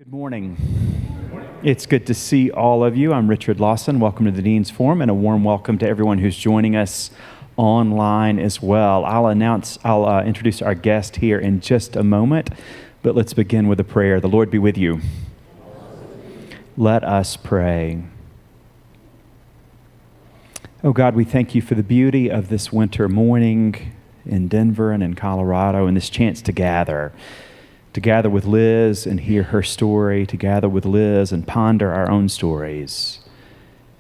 Good morning. It's good to see all of you. I'm Richard Lawson. Welcome to the Dean's Forum, and a warm welcome to everyone who's joining us online as well. I'll introduce our guest here in just a moment, but let's begin with a prayer. The Lord be with you. Let us pray. Oh God, we thank you for the beauty of this winter morning in Denver and in Colorado, and this chance to gather with Liz and hear her story, to gather with Liz and ponder our own stories,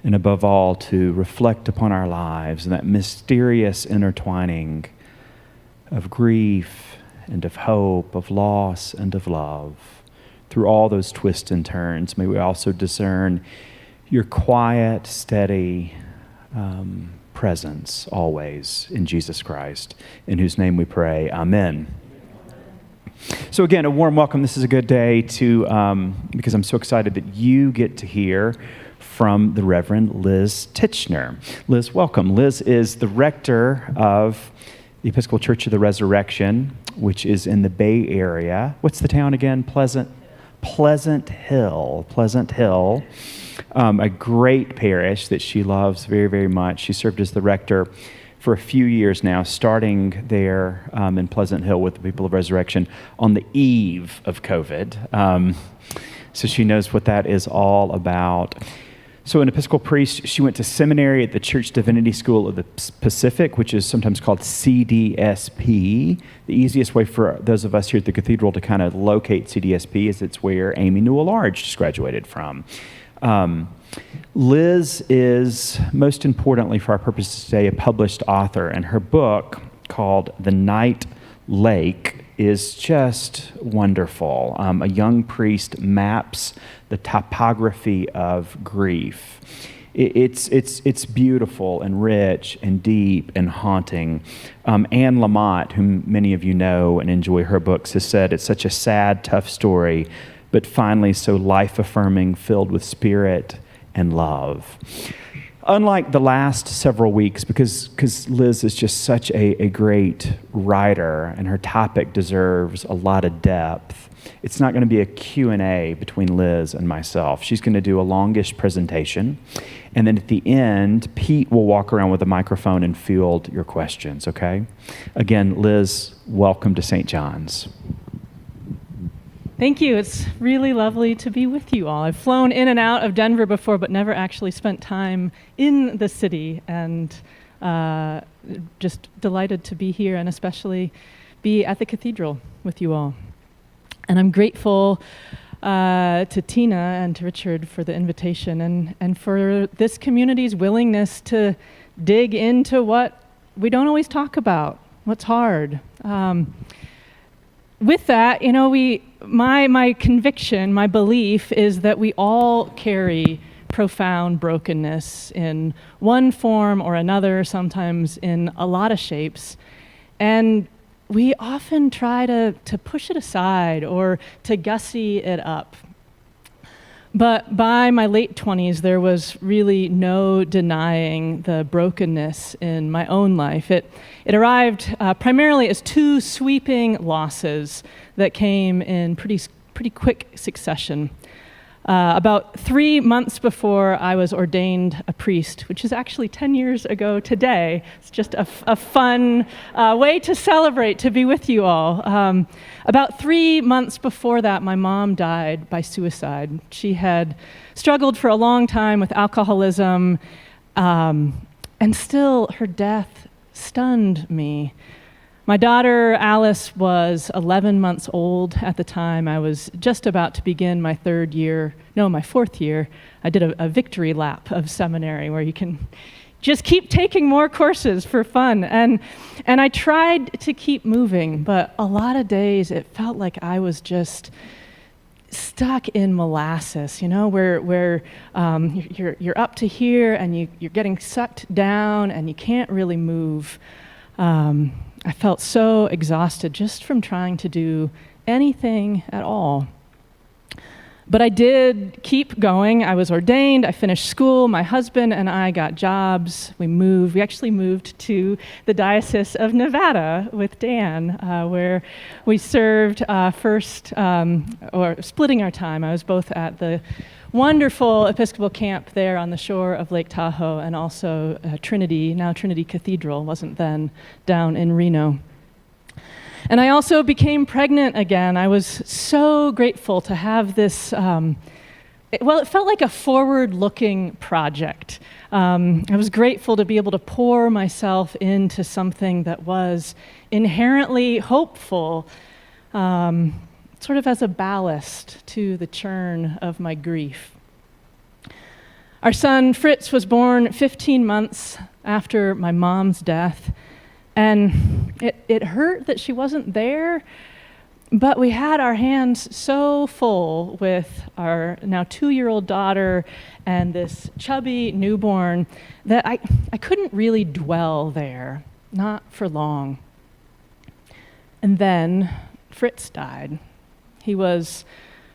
and above all, to reflect upon our lives and that mysterious intertwining of grief and of hope, of loss and of love. Through all those twists and turns, may we also discern your quiet, steady presence always in Jesus Christ, in whose name we pray. Amen. So again, a warm welcome. This is a good day because I'm so excited that you get to hear from the Reverend Liz Tichenor. Liz, welcome. Liz is the rector of the Episcopal Church of the Resurrection, which is in the Bay Area. What's the town again? Pleasant Hill. A great parish that she loves very, very much. She served as the rector for a few years now, starting there in Pleasant Hill with the people of Resurrection on the eve of COVID. So she knows what that is all about. So an Episcopal priest, she went to seminary at the Church Divinity School of the Pacific, which is sometimes called CDSP. The easiest way for those of us here at the cathedral to kind of locate CDSP is it's where Amy Newell Large just graduated from. Liz is, most importantly for our purposes today, a published author, and her book called The Night Lake is just wonderful. A young priest maps the topography of grief. It's beautiful and rich and deep and haunting. Anne Lamott, whom many of you know and enjoy her books, has said it's such a sad, tough story, but finally so life-affirming, filled with spirit and love. Unlike the last several weeks, because Liz is just such a great writer and her topic deserves a lot of depth, it's not going to be a Q&A between Liz and myself. She's going to do a longish presentation, and then at the end, Pete will walk around with a microphone and field your questions, okay? Again, Liz, welcome to St. John's. Thank you. It's really lovely to be with you all. I've flown in and out of Denver before, but never actually spent time in the city, and just delighted to be here and especially be at the cathedral with you all. And I'm grateful to Tina and to Richard for the invitation and for this community's willingness to dig into what we don't always talk about, what's hard. With that, my conviction, my belief is that we all carry profound brokenness in one form or another, sometimes in a lot of shapes. And we often try to push it aside or to gussy it up. But by my late 20s, there was really no denying the brokenness in my own life. It arrived primarily as two sweeping losses that came in pretty quick succession. About 3 months before I was ordained a priest, which is actually 10 years ago today. It's just a fun way to celebrate, to be with you all. About 3 months before that, my mom died by suicide. She had struggled for a long time with alcoholism, and still her death stunned me. My daughter, Alice, was 11 months old at the time. I was just about to begin my fourth year. I did a victory lap of seminary where you can just keep taking more courses for fun. And I tried to keep moving, but a lot of days it felt like I was just stuck in molasses, where you're up to here and you're getting sucked down and you can't really move. I felt so exhausted just from trying to do anything at all. But I did keep going. I was ordained, I finished school, my husband and I got jobs. We actually moved to the Diocese of Nevada with Dan, where we served or splitting our time. I was both at the wonderful Episcopal camp there on the shore of Lake Tahoe and also Trinity, now Trinity Cathedral, wasn't then, down in Reno. And I also became pregnant again. I was so grateful to have this, it felt like a forward-looking project. I was grateful to be able to pour myself into something that was inherently hopeful, sort of as a ballast to the churn of my grief. Our son Fritz was born 15 months after my mom's death. And it hurt that she wasn't there, but we had our hands so full with our now 2-year-old daughter and this chubby newborn that I couldn't really dwell there, not for long. And then Fritz died. He was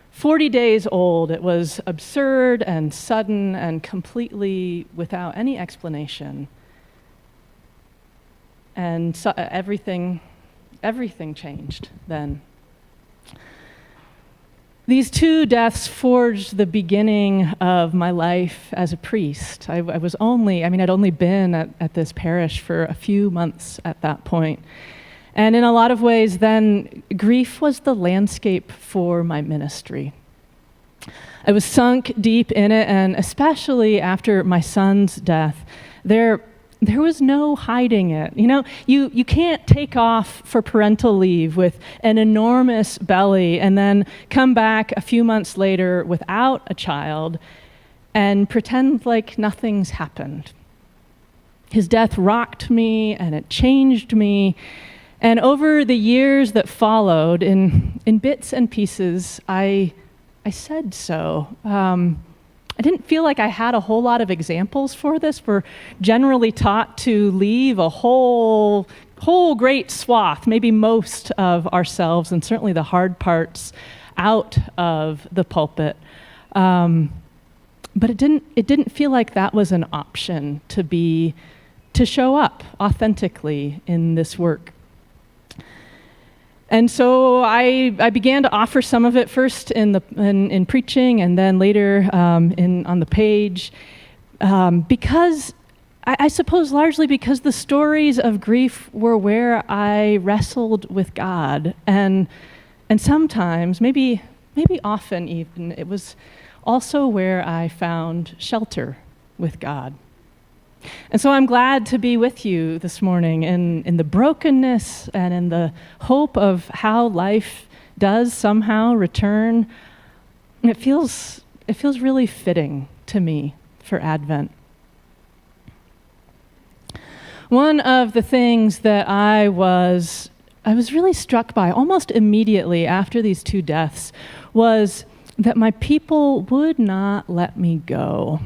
40 days old. It was absurd and sudden and completely without any explanation. And so everything changed then. These 2 deaths forged the beginning of my life as a priest. I'd only been at this parish for a few months at that point. And in a lot of ways then, grief was the landscape for my ministry. I was sunk deep in it, and especially after my son's death, there was no hiding it. You can't take off for parental leave with an enormous belly and then come back a few months later without a child and pretend like nothing's happened. His death rocked me and it changed me. And over the years that followed, in bits and pieces, I said so. I didn't feel like I had a whole lot of examples for this. We're generally taught to leave a whole great swath, maybe most of ourselves, and certainly the hard parts, out of the pulpit. But it didn't feel like that was an option to show up authentically in this work. And so I began to offer some of it first in preaching and then later on the page, because I suppose largely because the stories of grief were where I wrestled with God, and sometimes, maybe often even, it was also where I found shelter with God. And so I'm glad to be with you this morning in the brokenness and in the hope of how life does somehow return. It feels really fitting to me for Advent. One of the things that I was really struck by almost immediately after these 2 deaths was that my people would not let me go.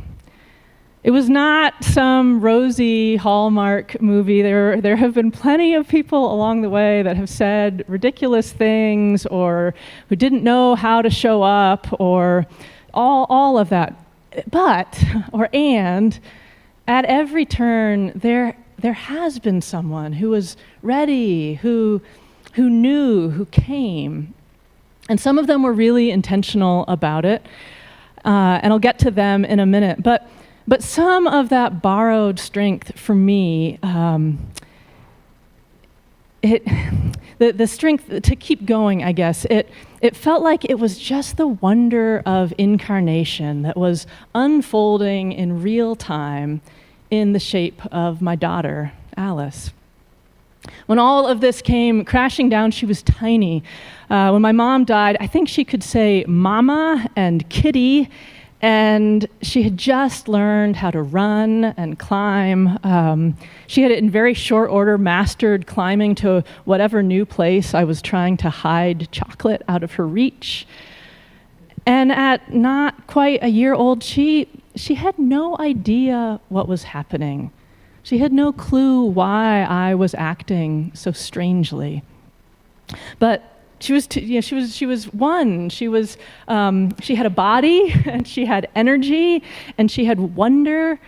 It was not some rosy Hallmark movie. There have been plenty of people along the way that have said ridiculous things or who didn't know how to show up or all of that. And at every turn, there has been someone who was ready, who knew, who came. And some of them were really intentional about it. And I'll get to them in a minute. But some of that borrowed strength for me, the strength to keep going, I guess, it felt like it was just the wonder of incarnation that was unfolding in real time in the shape of my daughter, Alice. When all of this came crashing down, she was tiny. When my mom died, I think she could say mama and kitty, and she had just learned how to run and climb. She had, in very short order, mastered climbing to whatever new place I was trying to hide chocolate out of her reach. And at not quite a year old, she had no idea what was happening. She had no clue why I was acting so strangely. But she was one. She had a body, and she had energy, and she had wonder,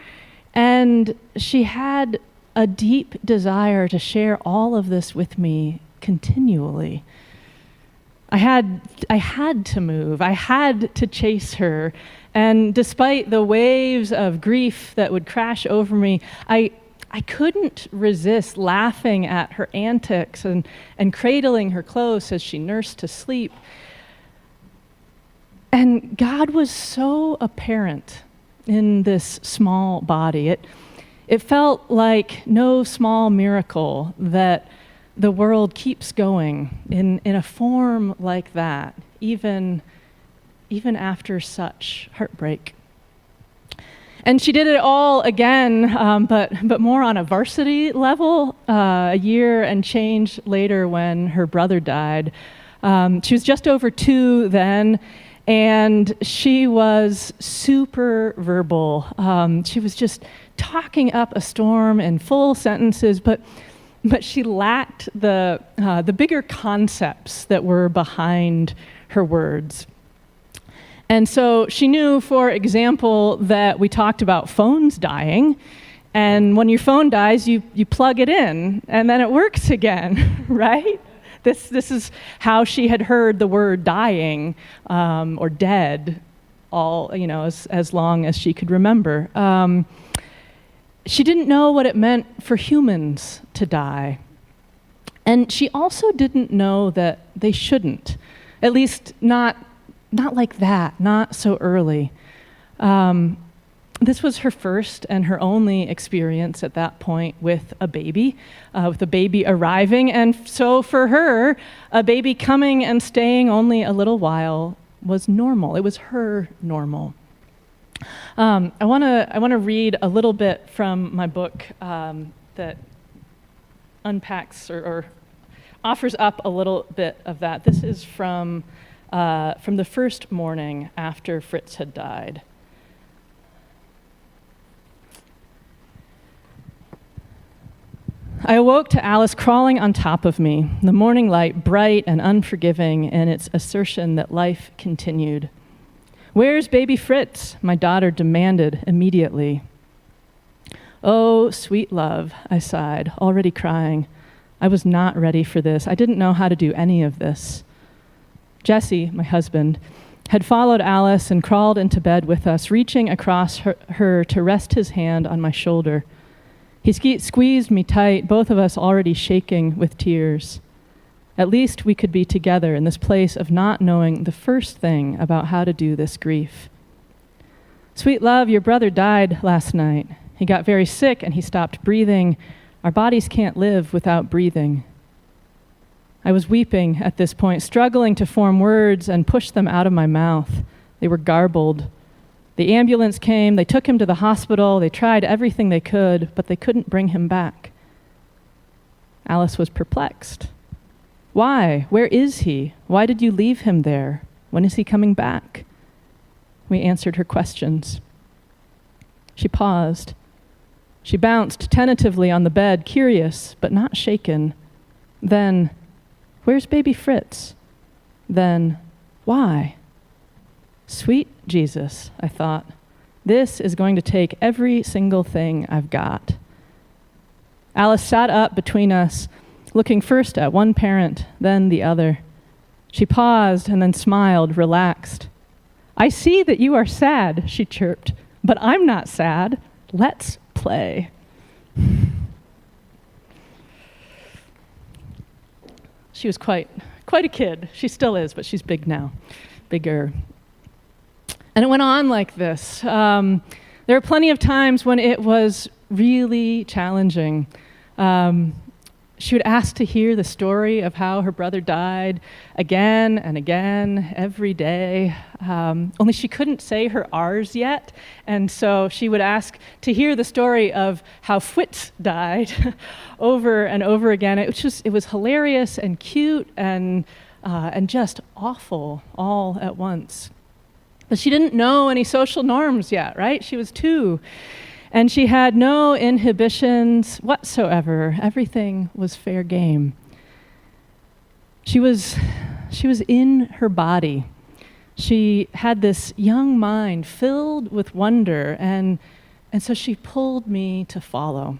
and she had a deep desire to share all of this with me continually. I had to move. I had to chase her. And despite the waves of grief that would crash over me, I couldn't resist laughing at her antics and cradling her close as she nursed to sleep. And God was so apparent in this small body. It felt like no small miracle that the world keeps going in a form like that, even after such heartbreak. And she did it all again, but more on a varsity level, a year and change later when her brother died. She was just over 2 then, and she was super verbal. She was just talking up a storm in full sentences, but she lacked the bigger concepts that were behind her words. And so she knew, for example, that we talked about phones dying, and when your phone dies, you plug it in, and then it works again, right? This is how she had heard the word dying or dead all, as long as she could remember. She didn't know what it meant for humans to die. And she also didn't know that they shouldn't, at least not like that, not so early. This was her first and her only experience at that point with a baby arriving. And so for her, a baby coming and staying only a little while was normal. It was her normal. I want to read a little bit from my book that unpacks or offers up a little bit of that. This is from the first morning after Fritz had died. I awoke to Alice crawling on top of me, the morning light bright and unforgiving in its assertion that life continued. "Where's baby Fritz?" my daughter demanded immediately. "Oh, sweet love," I sighed, already crying. I was not ready for this. I didn't know how to do any of this. Jesse, my husband, had followed Alice and crawled into bed with us, reaching across her to rest his hand on my shoulder. He squeezed me tight, both of us already shaking with tears. At least we could be together in this place of not knowing the first thing about how to do this grief. "Sweet love, your brother died last night. He got very sick and he stopped breathing. Our bodies can't live without breathing." I was weeping at this point, struggling to form words and push them out of my mouth. They were garbled. The ambulance came, they took him to the hospital, they tried everything they could, but they couldn't bring him back. Alice was perplexed. "Why? Where is he? Why did you leave him there? When is he coming back?" We answered her questions. She paused. She bounced tentatively on the bed, curious, but not shaken. Then, "Where's baby Fritz?" Then, "Why?" Sweet Jesus, I thought. This is going to take every single thing I've got. Alice sat up between us, looking first at one parent, then the other. She paused and then smiled, relaxed. "I see that you are sad," she chirped, "but I'm not sad. Let's play." She was quite a kid. She still is, but she's big now, bigger. And it went on like this. There were plenty of times when it was really challenging. She would ask to hear the story of how her brother died again and again, every day. Only she couldn't say her R's yet, and so she would ask to hear the story of how Fritz died over and over again. It was hilarious and cute and just awful all at once. But she didn't know any social norms yet, right? She was 2. And she had no inhibitions whatsoever. Everything was fair game. She was She was in her body. She had this young mind filled with wonder, and so she pulled me to follow.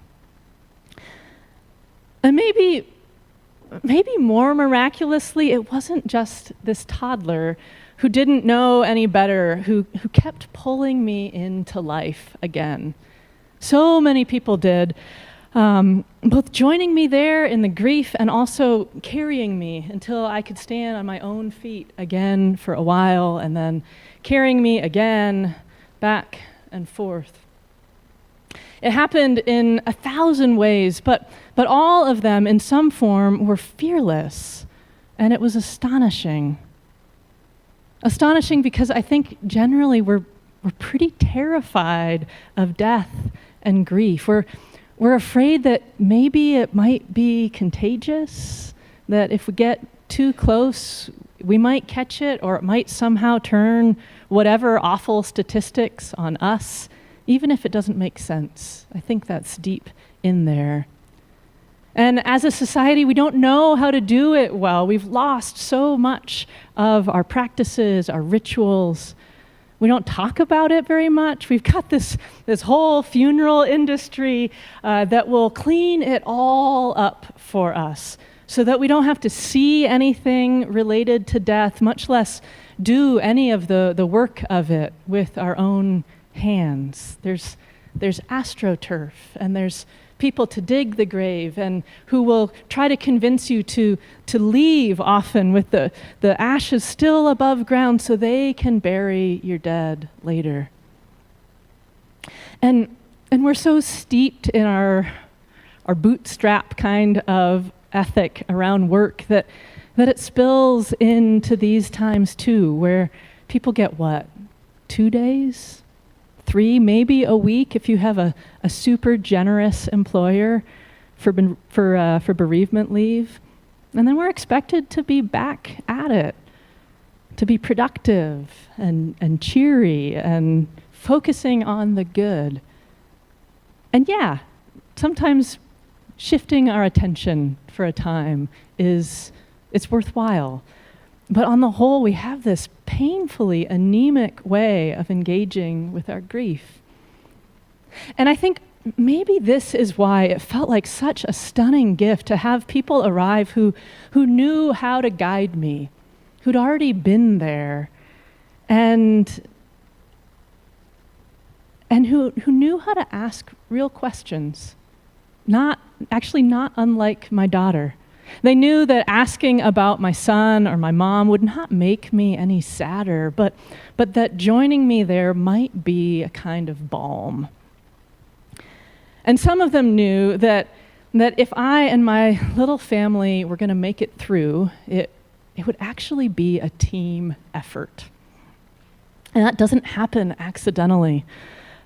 And maybe more miraculously, it wasn't just this toddler who didn't know any better, who kept pulling me into life again. So many people did, both joining me there in the grief and also carrying me until I could stand on my own feet again for a while, and then carrying me again back and forth. It happened in 1,000 ways, but all of them in some form were fearless, and it was astonishing. Astonishing because I think generally we're pretty terrified of death and grief. We're afraid that maybe it might be contagious, that if we get too close, we might catch it, or it might somehow turn whatever awful statistics on us, even if it doesn't make sense. I think that's deep in there. And as a society, we don't know how to do it well. We've lost so much of our practices, our rituals. We don't talk about it very much. We've got this whole funeral industry that will clean it all up for us so that we don't have to see anything related to death, much less do any of the work of it with our own hands. There's AstroTurf, and there's people to dig the grave, and who will try to convince you to leave often with the ashes still above ground so they can bury your dead later. And we're so steeped in our bootstrap kind of ethic around work that it spills into these times too, where people get what? 2 days? 3, maybe a week if you have a super generous employer for bereavement leave. And then we're expected to be back at it, to be productive and cheery and focusing on the good. And yeah, sometimes shifting our attention for a time it's worthwhile. But on the whole, we have this painfully anemic way of engaging with our grief. And I think maybe this is why it felt like such a stunning gift to have people arrive who knew how to guide me, who'd already been there, and who knew how to ask real questions, not unlike my daughter. They knew that asking about my son or my mom would not make me any sadder, but that joining me there might be a kind of balm. And some of them knew that if I and my little family were going to make it through, it would actually be a team effort. And that doesn't happen accidentally.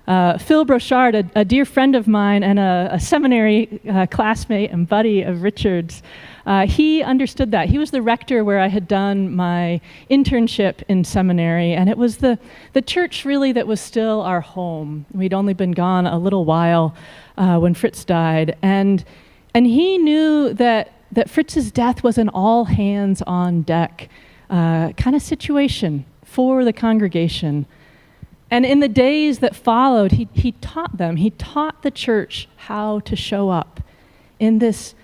Phil Brochard, a dear friend of mine and a seminary classmate and buddy of Richard's, he understood that. He was the rector where I had done my internship in seminary, and it was the church really that was still our home. We'd only been gone a little while when Fritz died, and he knew that Fritz's death was an all hands on deck kind of situation for the congregation. And in the days that followed, he taught the church how to show up in this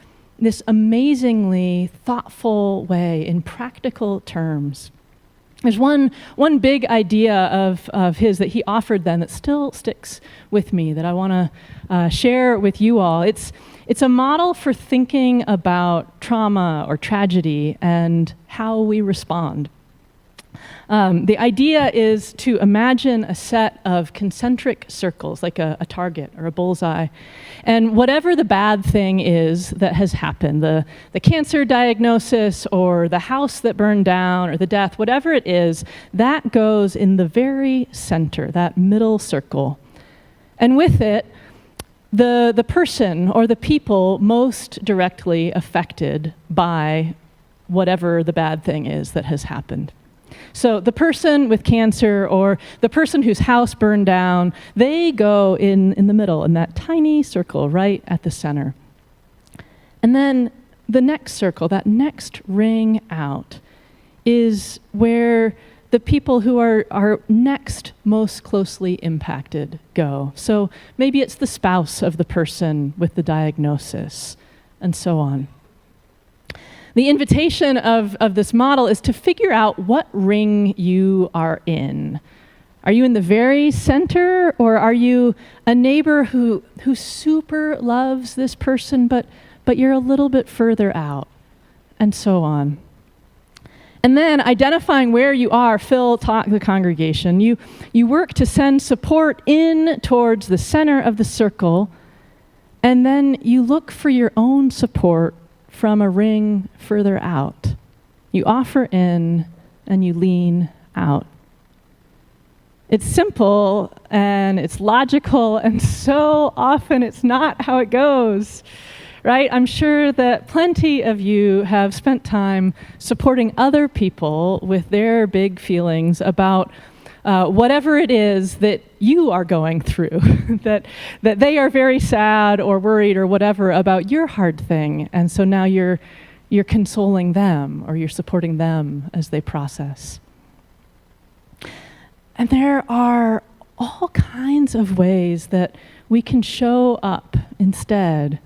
amazingly thoughtful way, in practical terms. There's one big idea of his that he offered then that still sticks with me that I want to share with you all. It's a model for thinking about trauma or tragedy and how we respond. The idea is to imagine a set of concentric circles, like a target or a bullseye. And whatever the bad thing is that has happened, the cancer diagnosis or the house that burned down or the death, whatever it is, that goes in the very center, that middle circle. And with it, the person or the people most directly affected by whatever the bad thing is that has happened. So the person with cancer or the person whose house burned down, they go in the middle, in that tiny circle right at the center. And then the next circle, that next ring out, is where the people who are next most closely impacted go. So maybe it's the spouse of the person with the diagnosis, and so on. The invitation of this model is to figure out what ring you are in. Are you in the very center, or are you a neighbor who super loves this person, but you're a little bit further out, and so on. And then identifying where you are, Phil taught the congregation, you work to send support in towards the center of the circle, and then you look for your own support from a ring further out. You offer in and you lean out. It's simple and it's logical, and so often it's not how it goes. Right? I'm sure that plenty of you have spent time supporting other people with their big feelings about whatever it is that you are going through, that they are very sad or worried or whatever about your hard thing, and so now you're consoling them or you're supporting them as they process. And there are all kinds of ways that we can show up instead,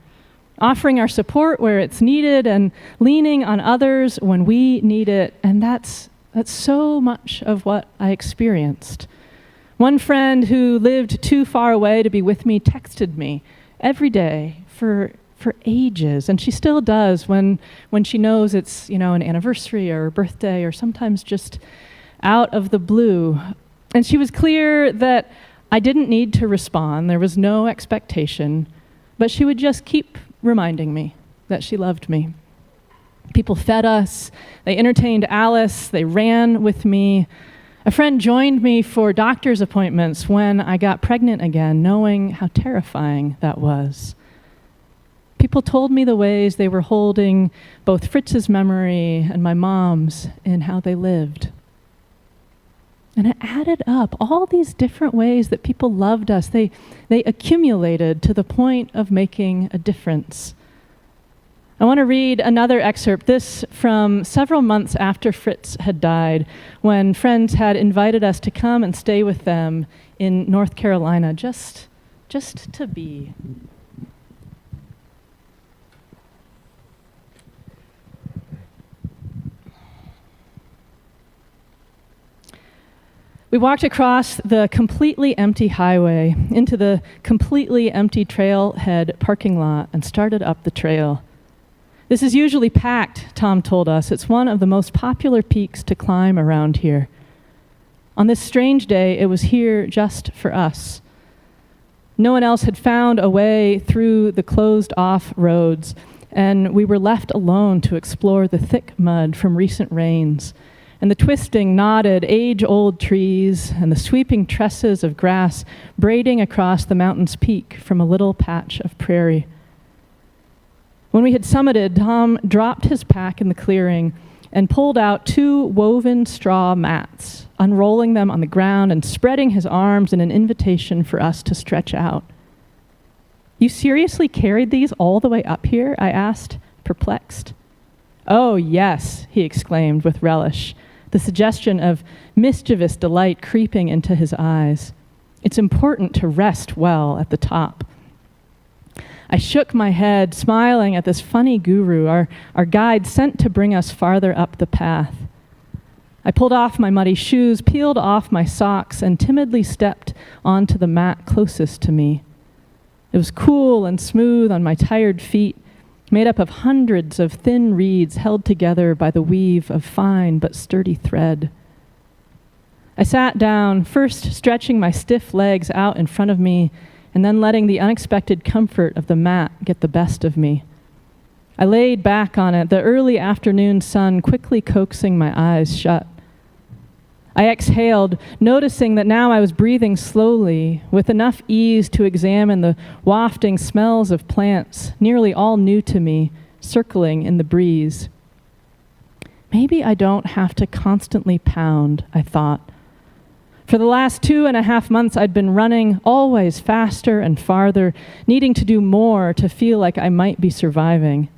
offering our support where it's needed and leaning on others when we need it. And that's so much of what I experienced. One friend who lived too far away to be with me texted me every day for ages, and she still does when she knows it's, an anniversary or a birthday or sometimes just out of the blue. And she was clear that I didn't need to respond. There was no expectation, but she would just keep reminding me that she loved me. People fed us, they entertained Alice, they ran with me. A friend joined me for doctor's appointments when I got pregnant again, knowing how terrifying that was. People told me the ways they were holding both Fritz's memory and my mom's in how they lived. And it added up, all these different ways that people loved us. They accumulated to the point of making a difference. I want to read another excerpt, this from several months after Fritz had died, when friends had invited us to come and stay with them in North Carolina, just to be. We walked across the completely empty highway into the completely empty trailhead parking lot and started up the trail. This is usually packed, Tom told us. It's one of the most popular peaks to climb around here. On this strange day, it was here just for us. No one else had found a way through the closed-off roads, and we were left alone to explore the thick mud from recent rains and the twisting, knotted, age-old trees, and the sweeping tresses of grass braiding across the mountain's peak from a little patch of prairie. When we had summited, Tom dropped his pack in the clearing and pulled out 2 woven straw mats, unrolling them on the ground and spreading his arms in an invitation for us to stretch out. "You seriously carried these all the way up here?" I asked, perplexed. "Oh, yes," he exclaimed with relish, the suggestion of mischievous delight creeping into his eyes. "It's important to rest well at the top." I shook my head, smiling at this funny guru, our guide sent to bring us farther up the path. I pulled off my muddy shoes, peeled off my socks, and timidly stepped onto the mat closest to me. It was cool and smooth on my tired feet, made up of hundreds of thin reeds held together by the weave of fine but sturdy thread. I sat down, first stretching my stiff legs out in front of me, and then letting the unexpected comfort of the mat get the best of me. I laid back on it, the early afternoon sun quickly coaxing my eyes shut. I exhaled, noticing that now I was breathing slowly, with enough ease to examine the wafting smells of plants, nearly all new to me, circling in the breeze. Maybe I don't have to constantly pound, I thought. For the last 2.5 months, I'd been running always faster and farther, needing to do more to feel like I might be surviving.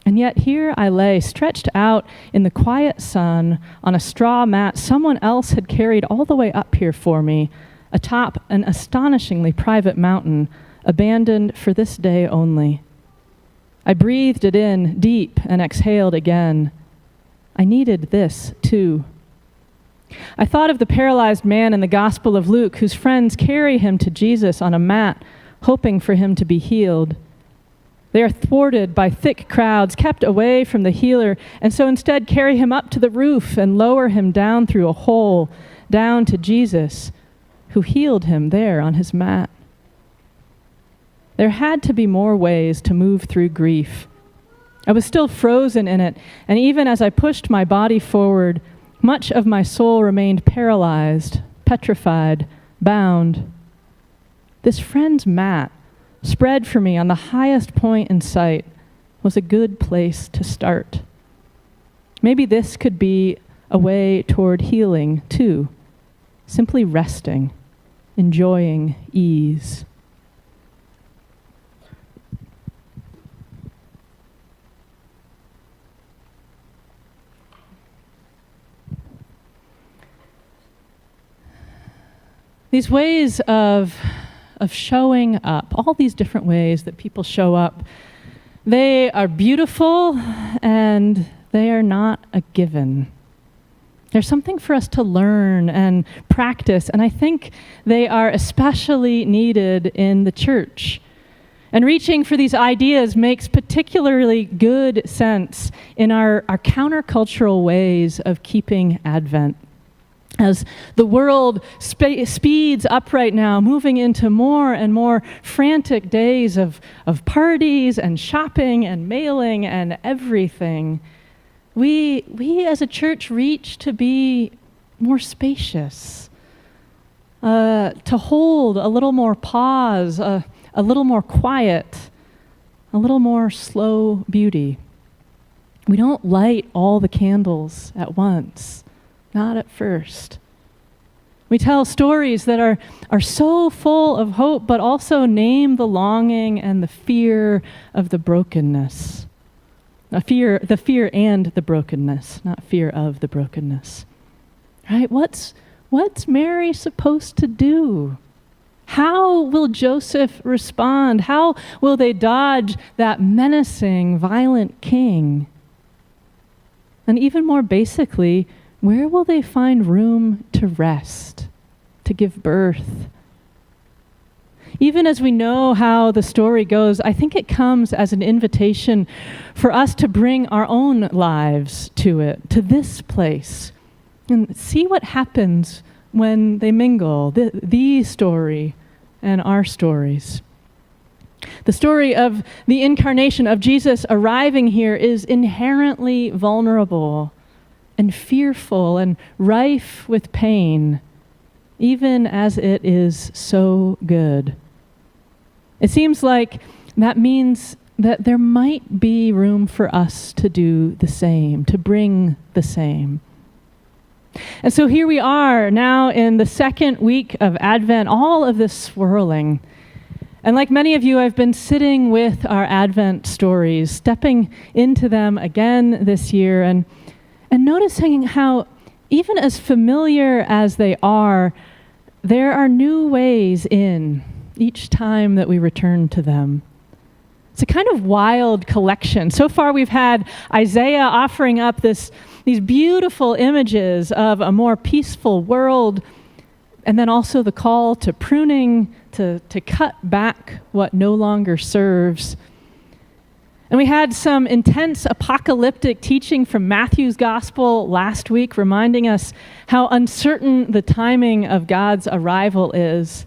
And yet here I lay, stretched out in the quiet sun on a straw mat someone else had carried all the way up here for me, atop an astonishingly private mountain, abandoned for this day only. I breathed it in deep and exhaled again. I needed this too. I thought of the paralyzed man in the Gospel of Luke whose friends carry him to Jesus on a mat, hoping for him to be healed. They are thwarted by thick crowds, kept away from the healer, and so instead carry him up to the roof and lower him down through a hole, down to Jesus, who healed him there on his mat. There had to be more ways to move through grief. I was still frozen in it, and even as I pushed my body forward, much of my soul remained paralyzed, petrified, bound. This friend's mat, spread for me on the highest point in sight, was a good place to start. Maybe this could be a way toward healing, too. Simply resting, enjoying ease. These ways of showing up, all these different ways that people show up, they are beautiful and they are not a given. There's something for us to learn and practice, and I think they are especially needed in the church. And reaching for these ideas makes particularly good sense in our countercultural ways of keeping Advent. As the world speeds up right now, moving into more and more frantic days of parties and shopping and mailing and everything, we as a church reach to be more spacious, to hold a little more pause, a little more quiet, a little more slow beauty. We don't light all the candles at once. Not at first. We tell stories that are so full of hope, but also name the longing and the fear of the brokenness. The fear and the brokenness, not fear of the brokenness. Right? What's Mary supposed to do? How will Joseph respond? How will they dodge that menacing, violent king? And even more basically, where will they find room to rest, to give birth? Even as we know how the story goes, I think it comes as an invitation for us to bring our own lives to it, to this place, and see what happens when they mingle, the story and our stories. The story of the incarnation of Jesus arriving here is inherently vulnerable and fearful and rife with pain, even as it is so good. It seems like that means that there might be room for us to do the same, to bring the same. And so here we are now in the second week of Advent, all of this swirling. And like many of you, I've been sitting with our Advent stories, stepping into them again this year, and noticing how, even as familiar as they are, there are new ways in each time that we return to them. It's a kind of wild collection. So far we've had Isaiah offering up these beautiful images of a more peaceful world, and then also the call to pruning, to cut back what no longer serves. And we had some intense apocalyptic teaching from Matthew's gospel last week, reminding us how uncertain the timing of God's arrival is.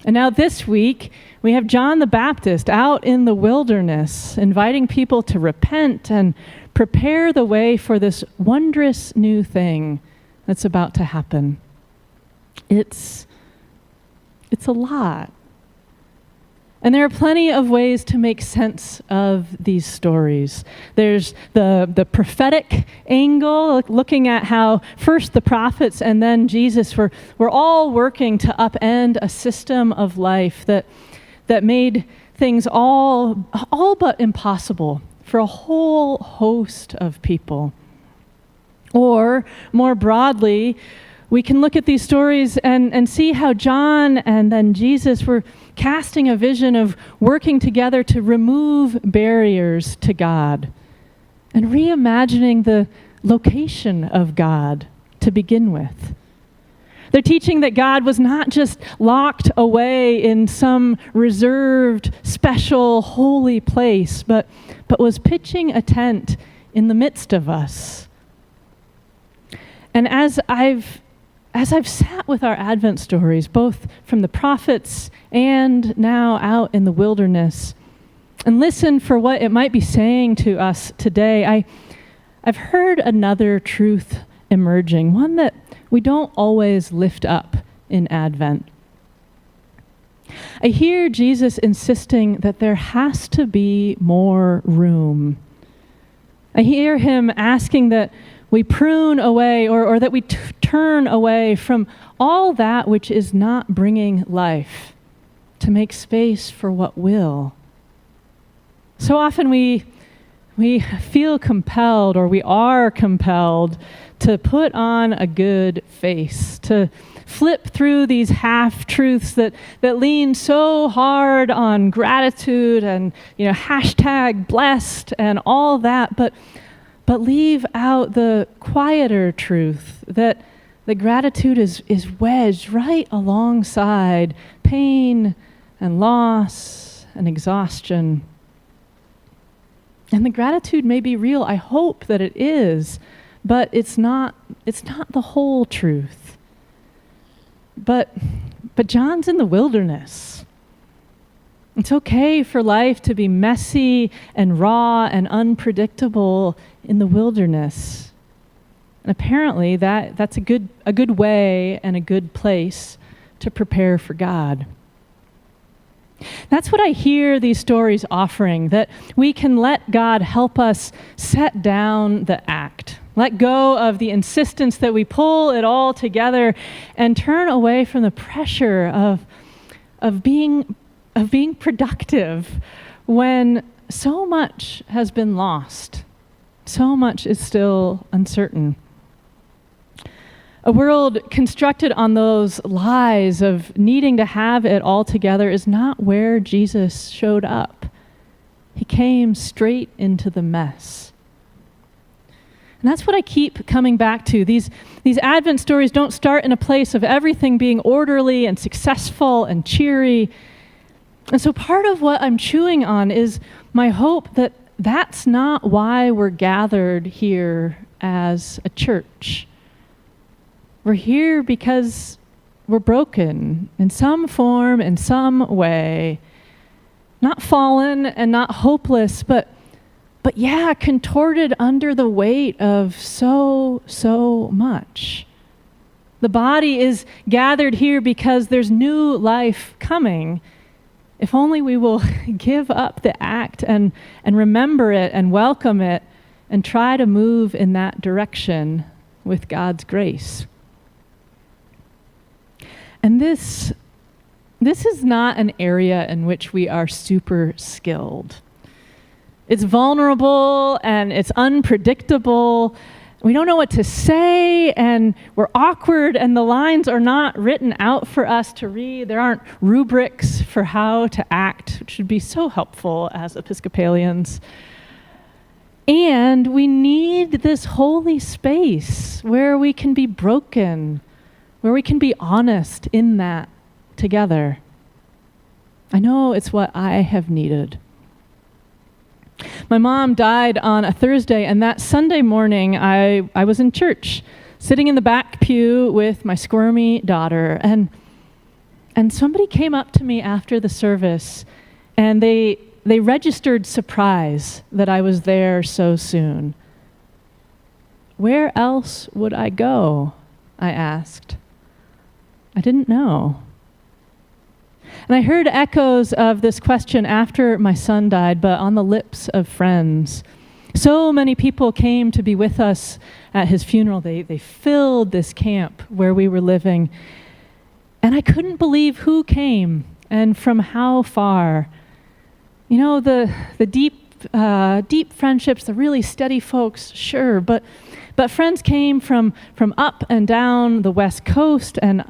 And now this week, we have John the Baptist out in the wilderness, inviting people to repent and prepare the way for this wondrous new thing that's about to happen. It's a lot. And there are plenty of ways to make sense of these stories. There's the prophetic angle, looking at how first the prophets and then Jesus were all working to upend a system of life that made things all but impossible for a whole host of people. Or, more broadly, we can look at these stories and see how John and then Jesus were casting a vision of working together to remove barriers to God and reimagining the location of God to begin with. They're teaching that God was not just locked away in some reserved, special, holy place, but was pitching a tent in the midst of us. And as I've sat with our Advent stories, both from the prophets and now out in the wilderness, and listened for what it might be saying to us today, I've heard another truth emerging, one that we don't always lift up in Advent. I hear Jesus insisting that there has to be more room. I hear him asking that we prune away or that we turn away from all that which is not bringing life to make space for what will. So often we feel compelled, or we are compelled, to put on a good face, to flip through these half-truths that lean so hard on gratitude and, hashtag blessed and all that, but leave out the quieter truth that the gratitude is wedged right alongside pain and loss and exhaustion. And the gratitude may be real. I hope that it is, but it's not the whole truth. But John's in the wilderness. It's okay for life to be messy and raw and unpredictable in the wilderness. And apparently that's a good way and a good place to prepare for God. That's what I hear these stories offering, that we can let God help us set down the act, let go of the insistence that we pull it all together and turn away from the pressure of being productive when so much has been lost, so much is still uncertain. A world constructed on those lies of needing to have it all together is not where Jesus showed up. He came straight into the mess. And that's what I keep coming back to. These Advent stories don't start in a place of everything being orderly and successful and cheery. And so part of what I'm chewing on is my hope that that's not why we're gathered here as a church. We're here because we're broken in some form, in some way. Not fallen and not hopeless, but contorted under the weight of so much. The body is gathered here because there's new life coming. If only we will give up the act and remember it and welcome it and try to move in that direction with God's grace. And this is not an area in which we are super skilled. It's vulnerable and it's unpredictable. We don't know what to say and we're awkward and the lines are not written out for us to read. There aren't rubrics for how to act, which would be so helpful as Episcopalians. And we need this holy space where we can be broken, where we can be honest in that together. I know it's what I have needed. My mom died on a Thursday, and that Sunday morning I was in church, sitting in the back pew with my squirmy daughter, and somebody came up to me after the service, and they registered surprise that I was there so soon. "Where else would I go?" I asked. I didn't know. And I heard echoes of this question after my son died, but on the lips of friends. So many people came to be with us at his funeral. They filled this camp where we were living. And I couldn't believe who came and from how far. You know, the deep deep friendships, the really steady folks, sure, but friends came from up and down the West Coast, and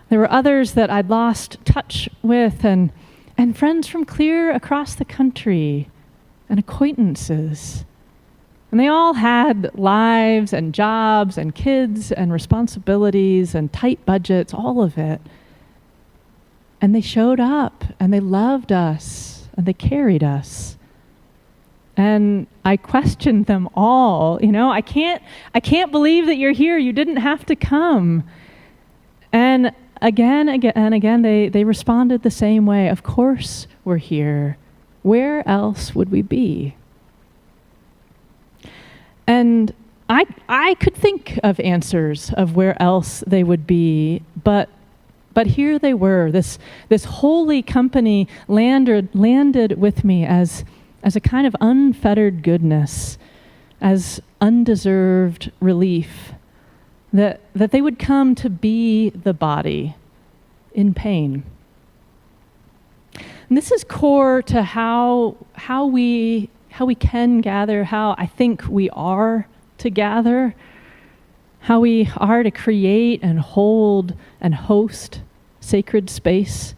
there were others that I'd lost touch with, and friends from clear across the country, and acquaintances. And they all had lives and jobs and kids and responsibilities and tight budgets, all of it. And they showed up, and they loved us, and they carried us. And I questioned them all. I can't believe that you're here. You didn't have to come. And again, they responded the same way. Of course we're here. Where else would we be? And I could think of answers of where else they would be, but here they were. This holy company landed with me as a kind of unfettered goodness, as undeserved relief, that they would come to be the body in pain. And this is core to how we can gather, how I think we are to gather, how we are to create and hold and host sacred space.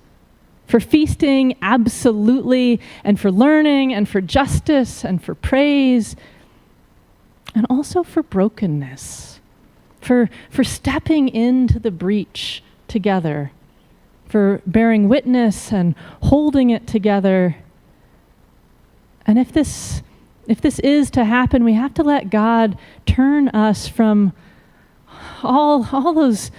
For feasting, absolutely, and for learning, and for justice, and for praise, and also for brokenness, for stepping into the breach together, for bearing witness and holding it together. And if this is to happen, we have to let God turn us from all those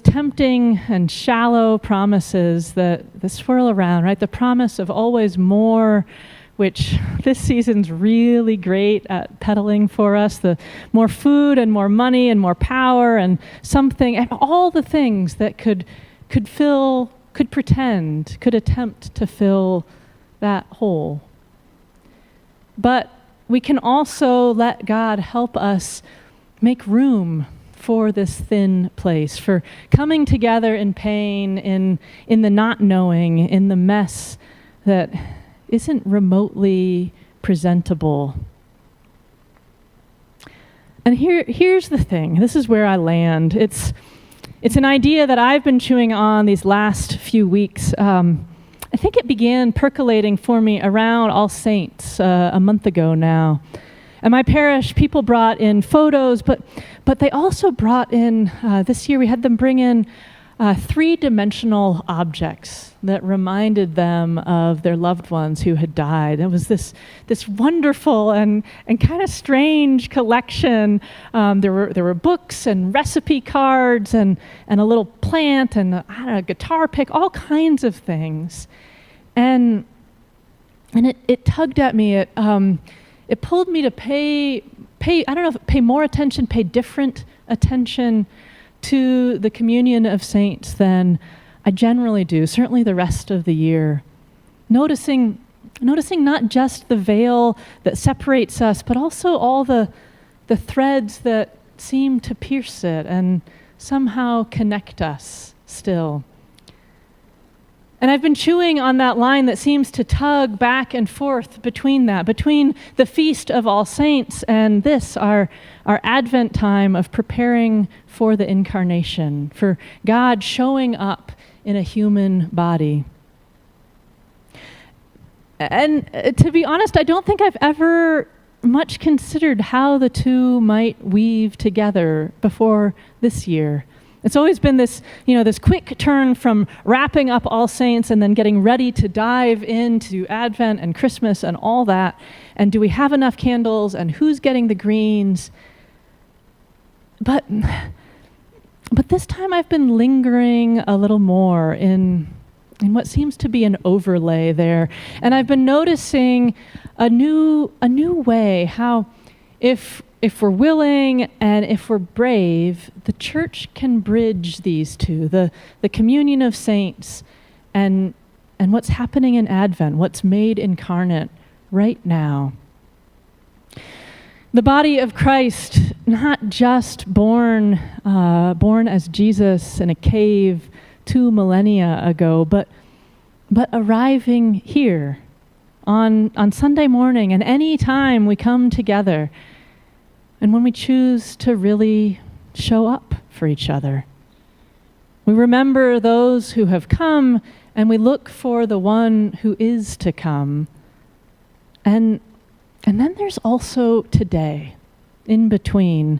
tempting and shallow promises that swirl around, right? The promise of always more, which this season's really great at peddling for us. The more food and more money and more power and something, and all the things that could attempt to fill that hole. But we can also let God help us make room for this thin place, for coming together in pain, in the not knowing, in the mess that isn't remotely presentable. And here's the thing. This is where I land. It's an idea that I've been chewing on these last few weeks. I think it began percolating for me around All Saints a month ago now. And my parish, people brought in photos, but they also brought in, this year we had them bring in three-dimensional objects that reminded them of their loved ones who had died. It was this wonderful and kind of strange collection. There were books and recipe cards and a little plant and a guitar pick, all kinds of things. And it tugged at me. It pulled me to pay more attention, pay different attention to the communion of saints than I generally do, certainly the rest of the year. Noticing not just the veil that separates us, but also all the threads that seem to pierce it and somehow connect us still. And I've been chewing on that line that seems to tug back and forth between the Feast of All Saints and this, our Advent time of preparing for the Incarnation, for God showing up in a human body. And to be honest, I don't think I've ever much considered how the two might weave together before this year. It's always been this quick turn from wrapping up All Saints and then getting ready to dive into Advent and Christmas and all that. And do we have enough candles? And who's getting the greens? But this time I've been lingering a little more in what seems to be an overlay there. And I've been noticing a new way how if we're willing and if we're brave, the church can bridge these two, the communion of saints and what's happening in Advent, what's made incarnate right now. The body of Christ, not just born as Jesus in a cave 2 millennia ago, but arriving here on Sunday morning and any time we come together, and when we choose to really show up for each other. We remember those who have come, and we look for the one who is to come. And then there's also today, in between,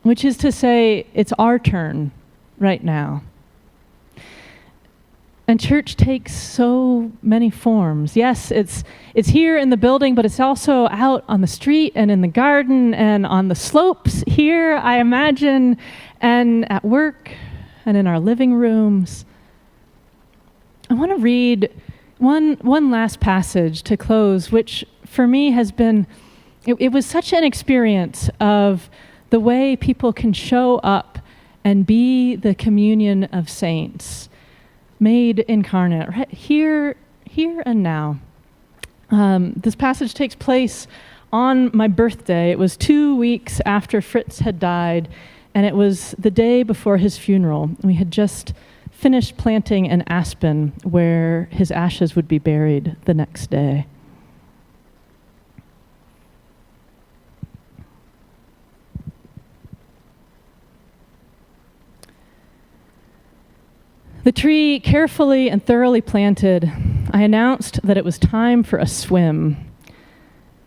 which is to say, it's our turn right now. And church takes so many forms. Yes, it's here in the building, but it's also out on the street and in the garden and on the slopes here, I imagine, and at work and in our living rooms. I want to read one last passage to close, which for me has been, it was such an experience of the way people can show up and be the communion of saints, made incarnate, right here and now. This passage takes place on my birthday. It was 2 weeks after Fritz had died, and it was the day before his funeral. We had just finished planting an aspen where his ashes would be buried the next day. The tree carefully and thoroughly planted, I announced that it was time for a swim.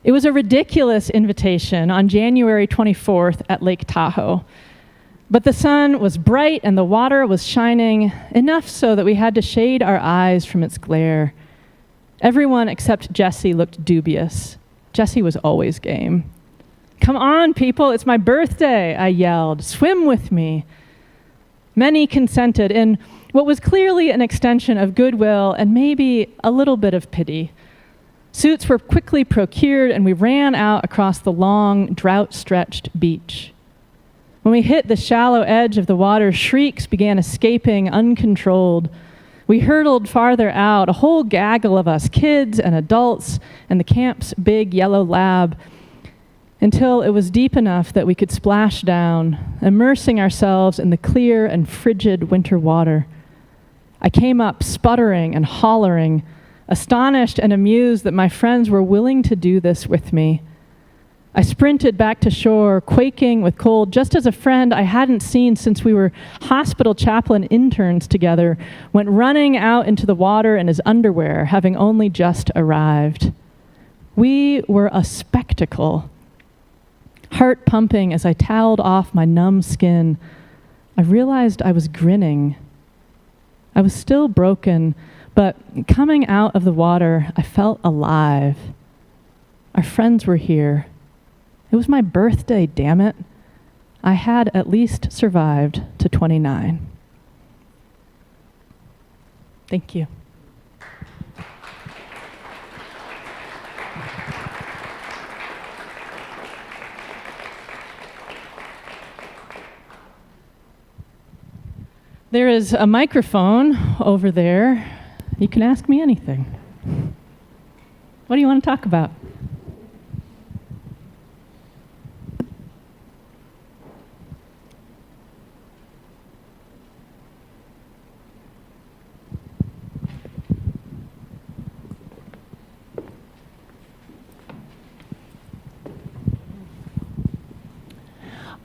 It was a ridiculous invitation on January 24th at Lake Tahoe. But the sun was bright and the water was shining, enough so that we had to shade our eyes from its glare. Everyone except Jesse looked dubious. Jesse was always game. "Come on, people, it's my birthday," I yelled. "Swim with me." Many consented in what was clearly an extension of goodwill and maybe a little bit of pity. Suits were quickly procured and we ran out across the long, drought-stretched beach. When we hit the shallow edge of the water, shrieks began escaping uncontrolled. We hurtled farther out, a whole gaggle of us, kids and adults, and the camp's big yellow lab, until it was deep enough that we could splash down, immersing ourselves in the clear and frigid winter water. I came up sputtering and hollering, astonished and amused that my friends were willing to do this with me. I sprinted back to shore, quaking with cold, just as a friend I hadn't seen since we were hospital chaplain interns together went running out into the water in his underwear, having only just arrived. We were a spectacle. Heart pumping as I toweled off my numb skin, I realized I was grinning. I was still broken, but coming out of the water, I felt alive. Our friends were here. It was my birthday, damn it. I had at least survived to 29. Thank you. There is a microphone over there. You can ask me anything. What do you want to talk about?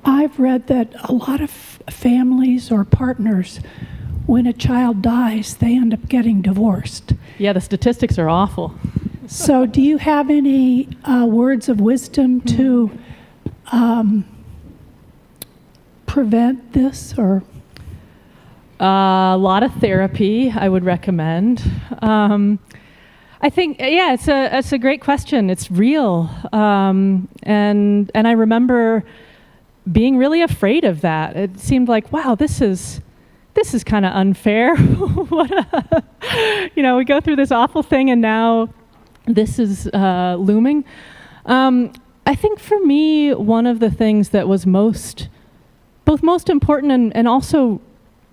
I've read that a lot of families or partners, when a child dies, they end up getting divorced. Yeah, the statistics are awful. So do you have any words of wisdom to prevent this? Or a lot of therapy I would recommend. I think, yeah, it's a great question. It's real. And I remember being really afraid of that. It seemed like, wow, this is kind of unfair. We go through this awful thing and now this is looming. I think for me, one of the things that was most important and also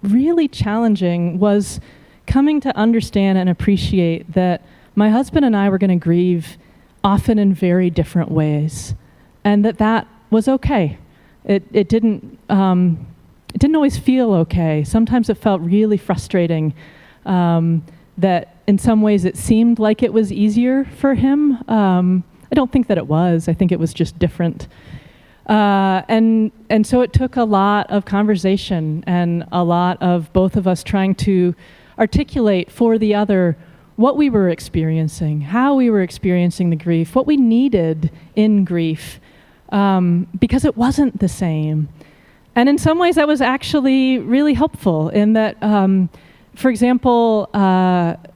really challenging was coming to understand and appreciate that my husband and I were going to grieve often in very different ways, and that was okay. It didn't always feel okay. Sometimes it felt really frustrating that in some ways it seemed like it was easier for him. I don't think that it was. I think it was just different. And so it took a lot of conversation and a lot of both of us trying to articulate for the other what we were experiencing, how we were experiencing the grief, what we needed in grief, because it wasn't the same. And in some ways that was actually really helpful in that, for example,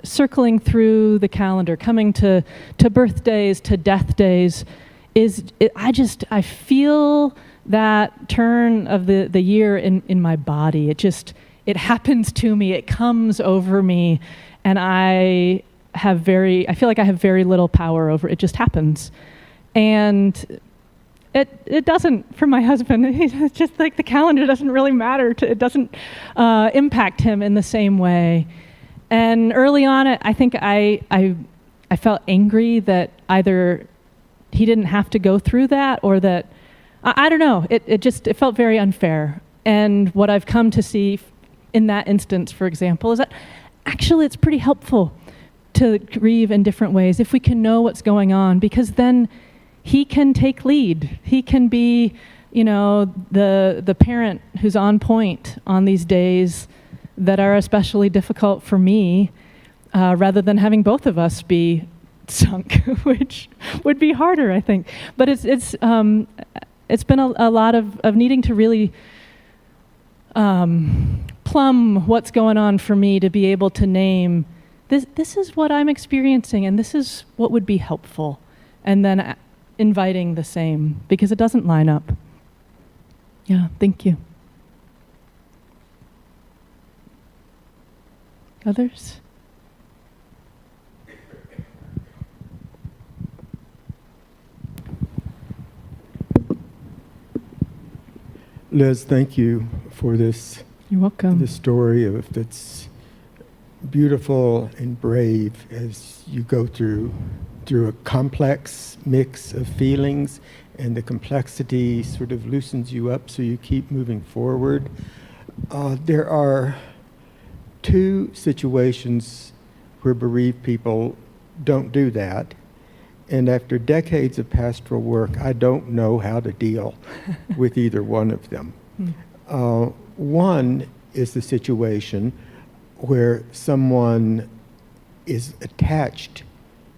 circling through the calendar, coming to birthdays, to death days, I feel that turn of the year in my body. It happens to me, it comes over me, and I feel like I have very little power over it. It just happens. And it doesn't for my husband. It's just like the calendar doesn't really matter. It doesn't impact him in the same way. And early on, I think I felt angry that either he didn't have to go through that, or that, I don't know, it felt very unfair. And what I've come to see in that instance, for example, is that actually it's pretty helpful to grieve in different ways if we can know what's going on, because then he can take lead. He can be, the parent who's on point on these days that are especially difficult for me, rather than having both of us be sunk, which would be harder, I think. But it's been a lot of needing to really plumb what's going on for me to be able to name this is what I'm experiencing, and this is what would be helpful, and then inviting the same, because it doesn't line up. Yeah, thank you. Others? Liz, thank you for this. You're welcome. This story that's beautiful and brave as you go through a complex mix of feelings, and the complexity sort of loosens you up so you keep moving forward. There are two situations where bereaved people don't do that. And after decades of pastoral work, I don't know how to deal with either one of them. One is the situation where someone is attached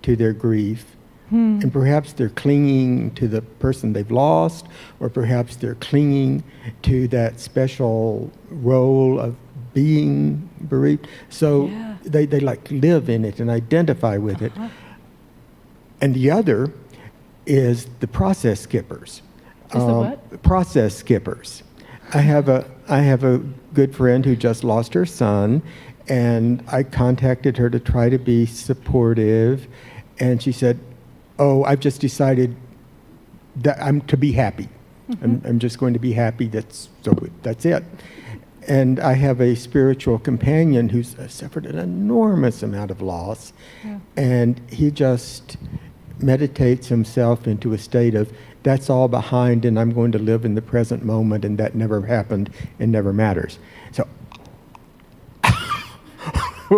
to their grief, and perhaps they're clinging to the person they've lost, or perhaps they're clinging to that special role of being bereaved. So they like live in it and identify with it. And the other is the process skippers. Is the what? Process skippers. I have a good friend who just lost her son, and I contacted her to try to be supportive, and she said, "Oh, I've just decided that I'm to be happy. I'm just going to be happy. That's it." And I have a spiritual companion who's suffered an enormous amount of loss, and he just meditates himself into a state of, that's all behind, and I'm going to live in the present moment, and that never happened and never matters. So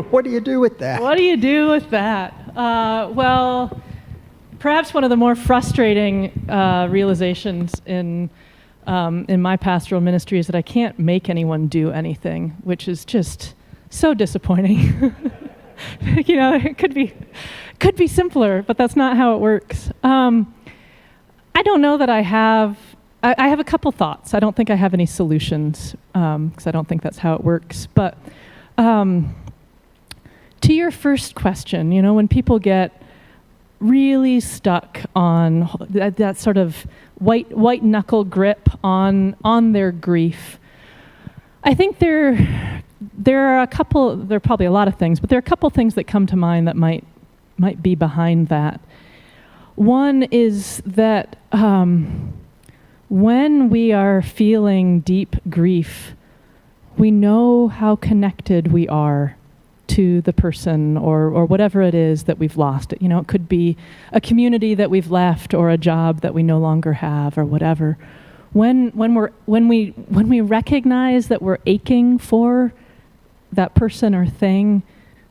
what do you do with that? What do you do with that? Well, perhaps one of the more frustrating realizations in my pastoral ministry is that I can't make anyone do anything, which is just so disappointing. It could be simpler, but that's not how it works. I don't know that I have a couple thoughts. I don't think I have any solutions, because I don't think that's how it works. But to your first question, when people get really stuck on that sort of white knuckle grip on their grief, I think there are probably a lot of things, but there are a couple things that come to mind that might be behind that. One is that when we are feeling deep grief, we know how connected we are to the person or whatever it is that we've lost. It could be a community that we've left, or a job that we no longer have, or whatever. When we recognize that we're aching for that person or thing,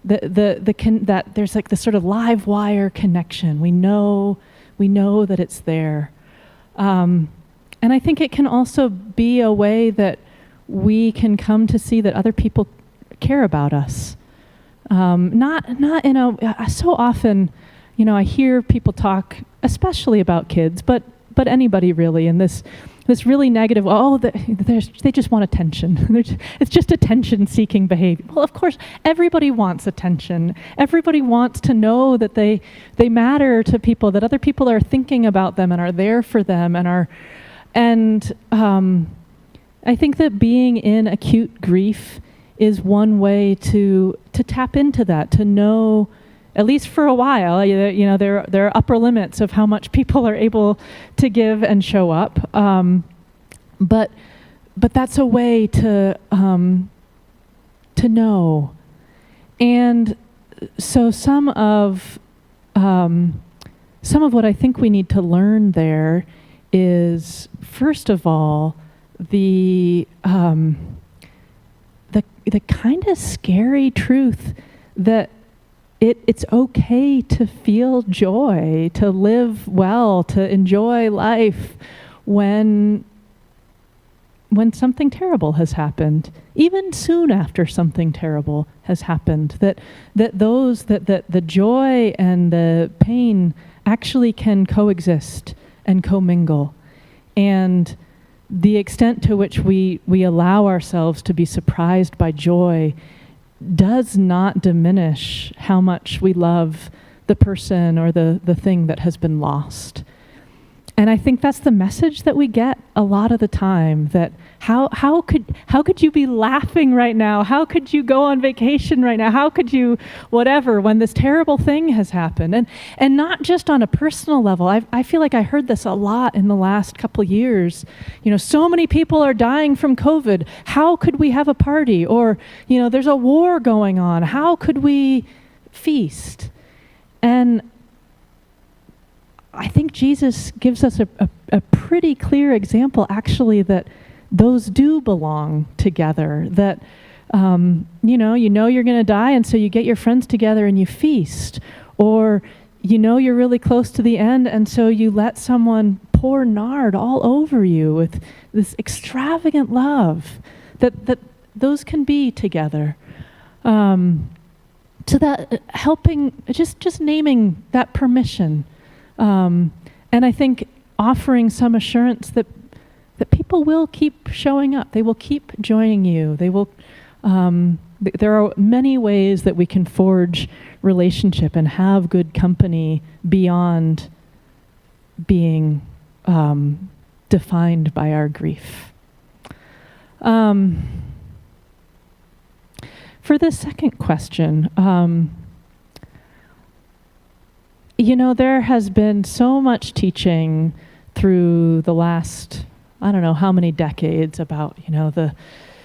that there's like this sort of live wire connection. We know that it's there. And I think it can also be a way that we can come to see that other people care about us. Not in a, so often, I hear people talk, especially about kids, but anybody really, in this really negative, they just want attention. It's just attention-seeking behavior. Well, of course, everybody wants attention. Everybody wants to know that they matter to people, that other people are thinking about them and are there for them, and I think that being in acute grief is one way to tap into that, to know, at least for a while, there are upper limits of how much people are able to give and show up. But that's a way to know. And so some of what I think we need to learn there is, first of all, the kind of scary truth that it's okay to feel joy, to live well, to enjoy life when something terrible has happened, even soon after something terrible has happened, that the joy and the pain actually can coexist and commingle. And the extent to which we allow ourselves to be surprised by joy does not diminish how much we love the person or the thing that has been lost. And I think that's the message that we get a lot of the time, that how could you be laughing right now? How could you go on vacation right now? How could you whatever when this terrible thing has happened? And not just on a personal level. I feel like I heard this a lot in the last couple of years. So many people are dying from COVID. How could we have a party? Or, there's a war going on. How could we feast? And I think Jesus gives us a pretty clear example, actually, that those do belong together. That, you're going to die, and so you get your friends together and you feast. Or, you're really close to the end, and so you let someone pour nard all over you with this extravagant love. That those can be together. To that, helping, just naming that permission. And I think offering some assurance that people will keep showing up. They will keep joining you. They will. There are many ways that we can forge relationship and have good company beyond being defined by our grief. For the second question, there has been so much teaching through the last, I don't know how many decades about,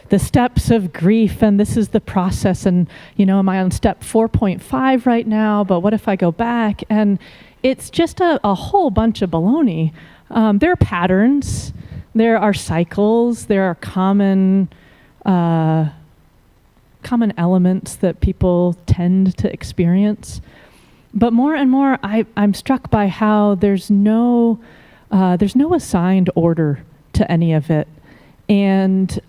the steps of grief, and this is the process, and, am I on step 4.5 right now, but what if I go back? And it's just a whole bunch of baloney. There are patterns, there are cycles, there are common elements that people tend to experience. But more and more, I'm struck by how there's no assigned order to any of it, and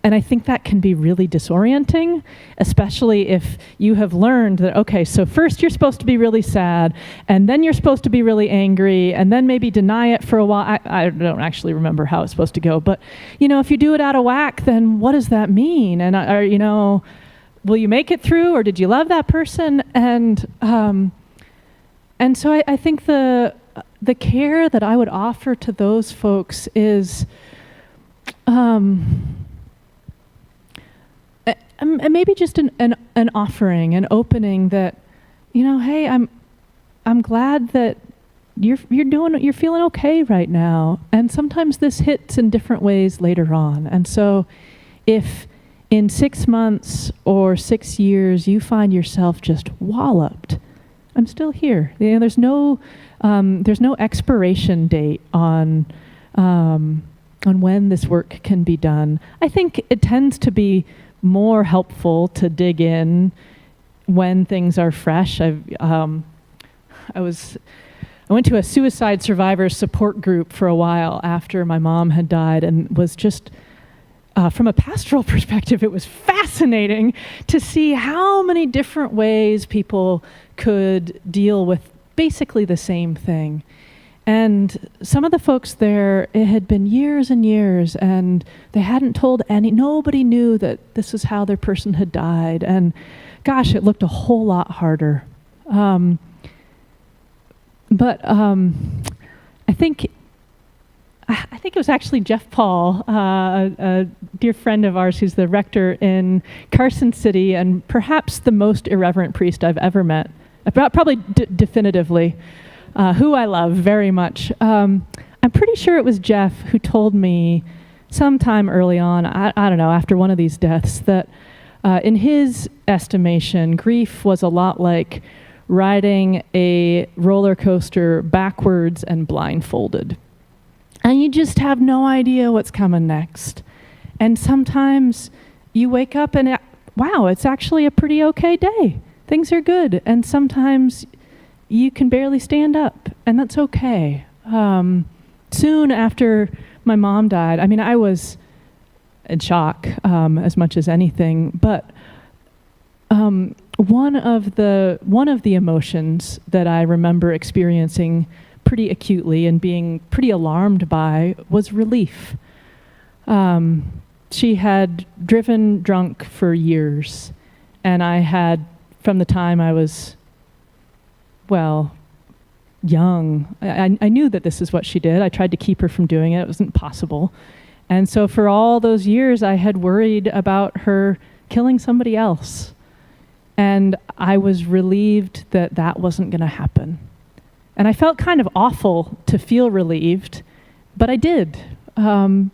I think that can be really disorienting, especially if you have learned that, okay, so first you're supposed to be really sad, and then you're supposed to be really angry, and then maybe deny it for a while. I don't actually remember how it's supposed to go, but if you do it out of whack, then what does that mean? And will you make it through, or did you love that person? And so I think the care that I would offer to those folks is maybe just an offering, an opening that, hey, I'm glad that you're feeling okay right now, and sometimes this hits in different ways later on. And so if in 6 months or 6 years you find yourself just walloped, I'm still here. There's no expiration date on when this work can be done. I think it tends to be more helpful to dig in when things are fresh. I went to a suicide survivor support group for a while after my mom had died, and was just, from a pastoral perspective, it was fascinating to see how many different ways people could deal with basically the same thing. And some of the folks there, it had been years and years, and they hadn't told nobody knew that this is how their person had died. And gosh, it looked a whole lot harder. But I think it was actually Jeff Paul, a dear friend of ours who's the rector in Carson City, and perhaps the most irreverent priest I've ever met, probably definitively, who I love very much. I'm pretty sure it was Jeff who told me sometime early on, I don't know, after one of these deaths, that in his estimation, grief was a lot like riding a roller coaster backwards and blindfolded. And you just have no idea what's coming next. And sometimes you wake up and, wow, it's actually a pretty okay day. Things are good. And sometimes you can barely stand up, and that's okay. Soon after my mom died, I mean, I was in shock as much as anything, but one of the emotions that I remember experiencing pretty acutely and being pretty alarmed by was relief. She had driven drunk for years, and I had, from the time I was, young, I knew that this is what she did. I tried to keep her from doing it. It wasn't possible. And so for all those years, I had worried about her killing somebody else. And I was relieved that that wasn't going to happen. And I felt kind of awful to feel relieved, but I did. There's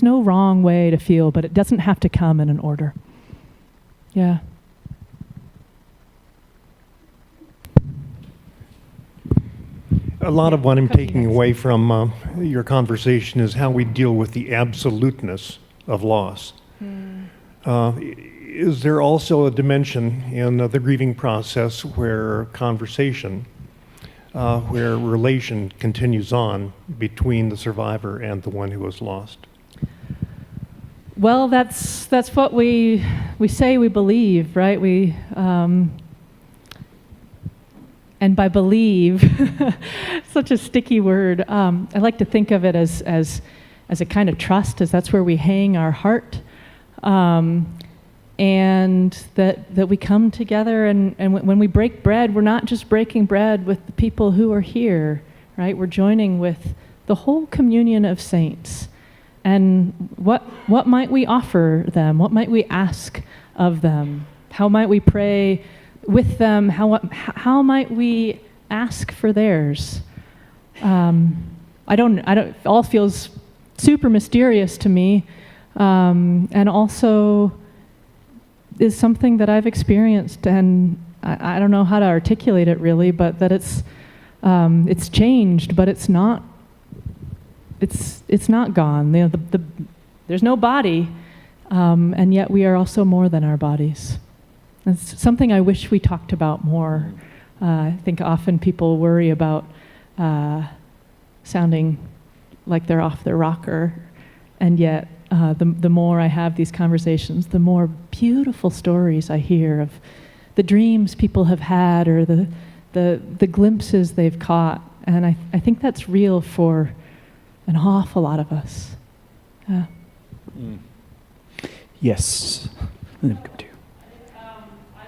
no wrong way to feel, but it doesn't have to come in an order. Yeah. A lot of what I'm taking away from your conversation is how we deal with the absoluteness of loss. Is there also a dimension in the grieving process where conversation, where relation continues on between the survivor and the one who was lost? Well, that's what we say we believe, right? And by believe, such a sticky word. I like to think of it as a kind of trust, as that's where we hang our heart. And that we come together, and when we break bread, we're not just breaking bread with the people who are here, right? We're joining with the whole communion of saints. And what might we offer them? What might we ask of them? How might we pray with them? How might we ask for theirs? It all feels super mysterious to me, and also is something that I've experienced, and I don't know how to articulate it really, but that it's changed, but it's not gone. There's no body, and yet we are also more than our bodies. It's something I wish we talked about more. I think often people worry about sounding like they're off their rocker, and yet the more I have these conversations, the more beautiful stories I hear of the dreams people have had, or the glimpses they've caught, and I think that's real for an awful lot of us. Yes. I lost my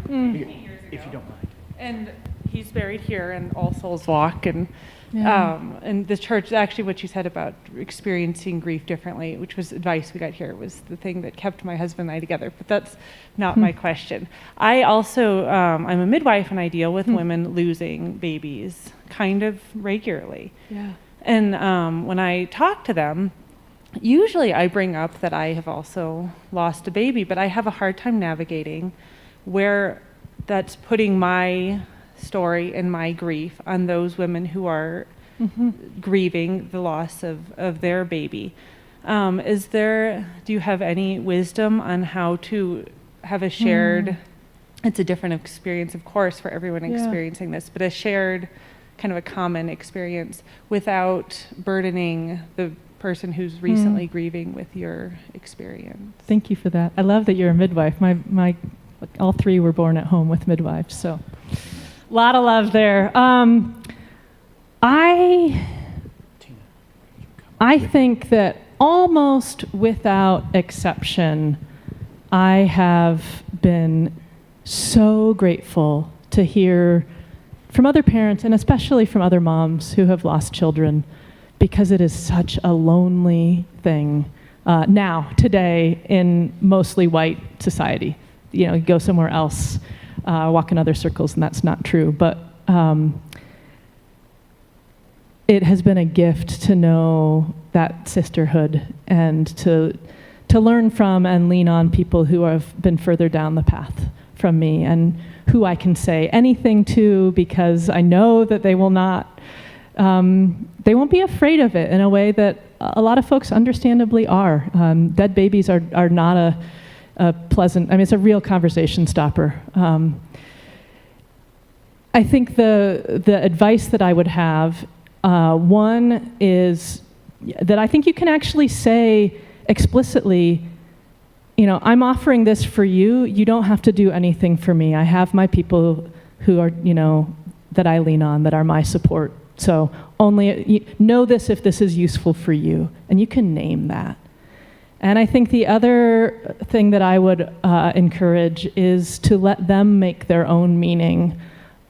son 15 years ago. If you don't mind. And he's buried here in All Souls Walk, and the church, actually what you said about experiencing grief differently, which was advice we got here, was the thing that kept my husband and I together, but that's not my question. I also, I'm a midwife, and I deal with women losing babies kind of regularly. Yeah. And when I talk to them, usually I bring up that I have also lost a baby, but I have a hard time navigating where that's putting my story and my grief on those women who are grieving the loss of their baby. Do you have any wisdom on how to have a shared, it's a different experience, of course, for everyone experiencing this, but a shared kind of a common experience without burdening the person who's recently grieving with your experience? Thank you for that. I love that you're a midwife. My all three were born at home with midwives, so a lot of love there. I think that almost without exception, I have been so grateful to hear from other parents, and especially from other moms who have lost children, because it is such a lonely thing now, today, in mostly white society. You go somewhere else, walk in other circles, and that's not true. But it has been a gift to know that sisterhood and to learn from and lean on people who have been further down the path from me, and who I can say anything to, because I know that they will not, they won't be afraid of it in a way that a lot of folks understandably are. Dead babies are not a pleasant, it's a real conversation stopper. I think the advice that I would have, one is that I think you can actually say explicitly, I'm offering this for you. You don't have to do anything for me. I have my people who are, that I lean on, that are my support. So only know this if this is useful for you. And you can name that. And I think the other thing that I would encourage is to let them make their own meaning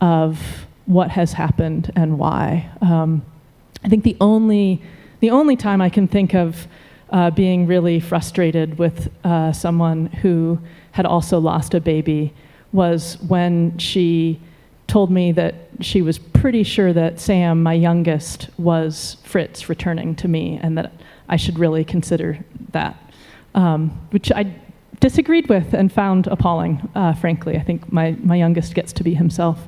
of what has happened and why. I think the only time I can think of being really frustrated with someone who had also lost a baby was when she told me that she was pretty sure that Sam, my youngest, was Fritz returning to me, and that I should really consider that, which I disagreed with and found appalling, frankly. I think my youngest gets to be himself.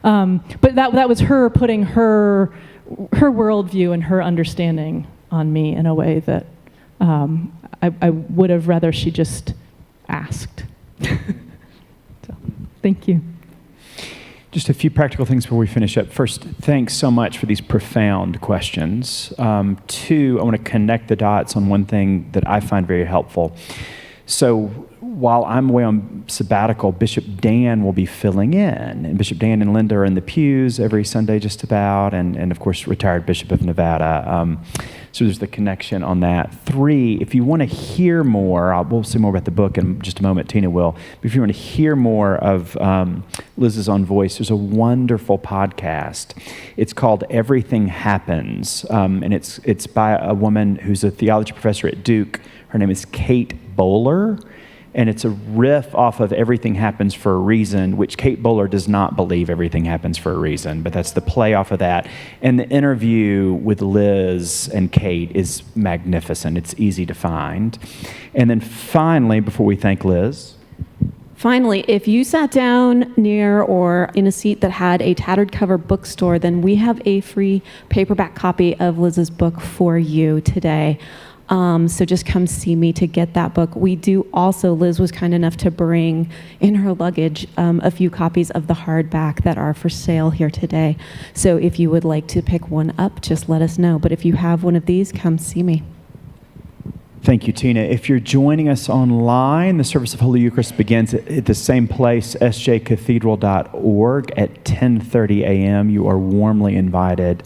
But that was her putting her worldview and her understanding on me in a way that I would have rather she just asked. So, thank you. Just a few practical things before we finish up. First, thanks so much for these profound questions. Two, I want to connect the dots on one thing that I find very helpful. So while I'm away on sabbatical, Bishop Dan will be filling in. And Bishop Dan and Linda are in the pews every Sunday just about, and of course, retired Bishop of Nevada. So there's the connection on that. Three, if you want to hear more, we'll say more about the book in just a moment, Tina will, but if you want to hear more of Liz's own voice, there's a wonderful podcast. It's called Everything Happens, and it's by a woman who's a theology professor at Duke. Her name is Kate Bowler, and it's a riff off of Everything Happens for a Reason, which Kate Bowler does not believe everything happens for a reason, but that's the play off of that. And the interview with Liz and Kate is magnificent. It's easy to find. And then finally, before we thank Liz, finally, if you sat down near or in a seat that had a tattered cover bookstore, then we have a free paperback copy of Liz's book for you today. So just come see me to get that book. We do also, Liz was kind enough to bring in her luggage a few copies of the hardback that are for sale here today. So if you would like to pick one up, just let us know. But if you have one of these, come see me. thank you, Tina. If you're joining us online, the service of Holy Eucharist begins at the same place, sjcathedral.org, at 10:30 a.m. You are warmly invited.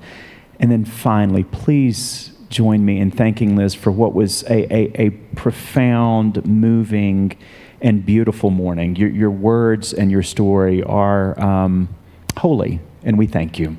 And then finally, please join me in thanking Liz for what was a profound, moving, and beautiful morning. Your words and your story are holy, and we thank you.